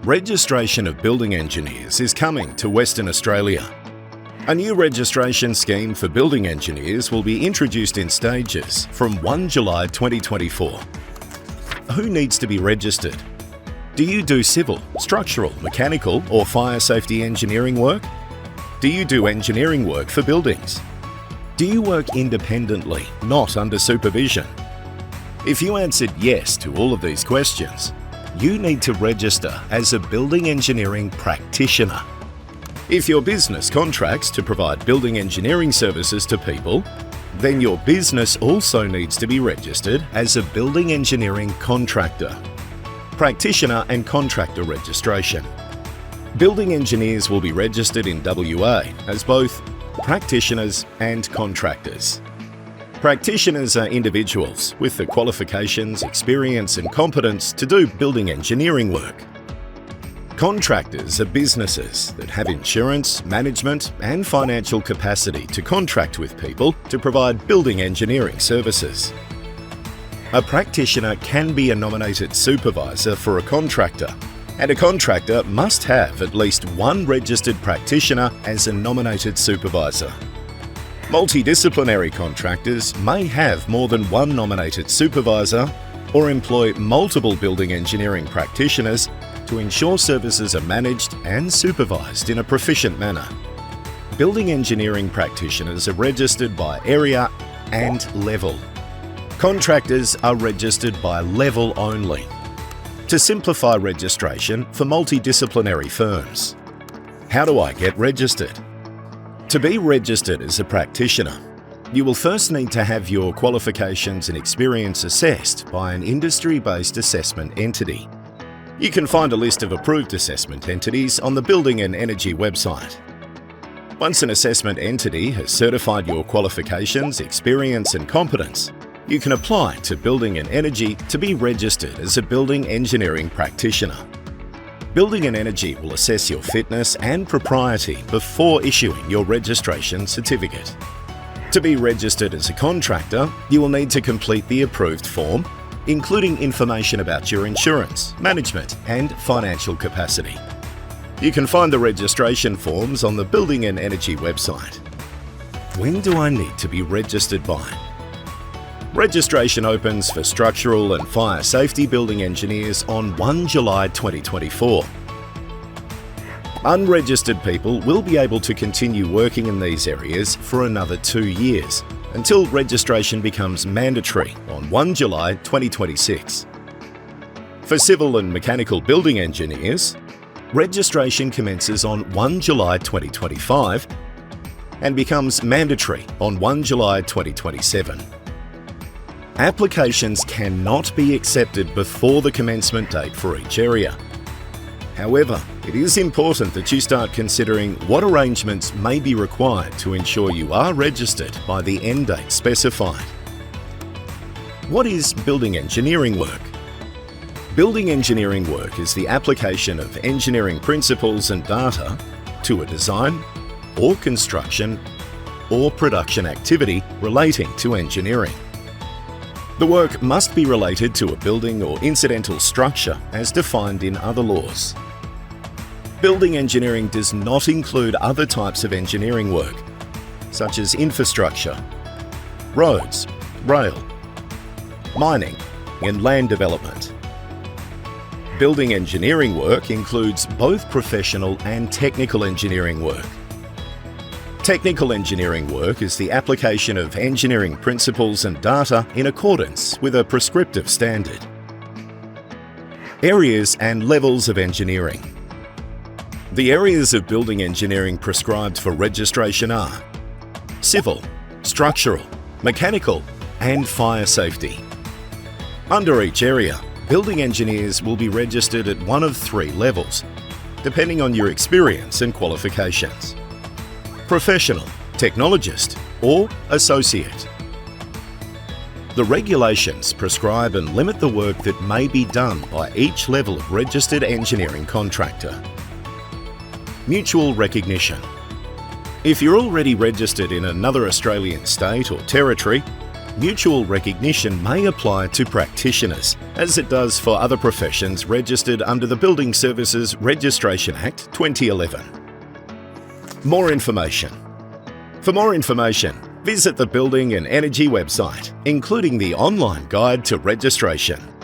Registration of building engineers is coming to Western Australia. A new registration scheme for building engineers will be introduced in stages from 1 July 2024. Who needs to be registered? Do you do civil, structural, mechanical or fire safety engineering work? Do you do engineering work for buildings? Do you work independently, not under supervision? If you answered yes to all of these questions, you need to register as a building engineering practitioner. If your business contracts to provide building engineering services to people, then your business also needs to be registered as a building engineering contractor. Practitioner and contractor registration. Building engineers will be registered in WA as both practitioners and contractors. Practitioners are individuals with the qualifications, experience and competence to do building engineering work. Contractors are businesses that have insurance, management and financial capacity to contract with people to provide building engineering services. A practitioner can be a nominated supervisor for a contractor, and a contractor must have at least one registered practitioner as a nominated supervisor. Multidisciplinary contractors may have more than one nominated supervisor or employ multiple building engineering practitioners to ensure services are managed and supervised in a proficient manner. Building engineering practitioners are registered by area and level. Contractors are registered by level only. To simplify registration for multidisciplinary firms. How do I get registered? To be registered as a practitioner, you will first need to have your qualifications and experience assessed by an industry-based assessment entity. You can find a list of approved assessment entities on the Building and Energy website. Once an assessment entity has certified your qualifications, experience and competence, you can apply to Building and Energy to be registered as a building engineering practitioner. Building and Energy will assess your fitness and propriety before issuing your registration certificate. To be registered as a contractor, you will need to complete the approved form, including information about your insurance, management and financial capacity. You can find the registration forms on the Building and Energy website. When do I need to be registered by? Registration opens for structural and fire safety building engineers on 1 July 2024. Unregistered people will be able to continue working in these areas for another 2 years, until registration becomes mandatory on 1 July 2026. For civil and mechanical building engineers, registration commences on 1 July 2025 and becomes mandatory on 1 July 2027. Applications cannot be accepted before the commencement date for each area. However, it is important that you start considering what arrangements may be required to ensure you are registered by the end date specified. What is building engineering work? Building engineering work is the application of engineering principles and data to a design or construction or production activity relating to engineering. The work must be related to a building or incidental structure as defined in other laws. Building engineering does not include other types of engineering work, such as infrastructure, roads, rail, mining, and land development. Building engineering work includes both professional and technical engineering work. Technical engineering work is the application of engineering principles and data in accordance with a prescriptive standard. Areas and levels of engineering. The areas of building engineering prescribed for registration are civil, structural, mechanical and fire safety. Under each area, building engineers will be registered at one of 3 levels, depending on your experience and qualifications. Professional, technologist or associate. The regulations prescribe and limit the work that may be done by each level of registered engineering contractor. Mutual recognition. If you're already registered in another Australian state or territory, mutual recognition may apply to practitioners, as it does for other professions registered under the Building Services Registration Act 2011. More information. For more information, visit the Building and Energy website, including the online guide to registration.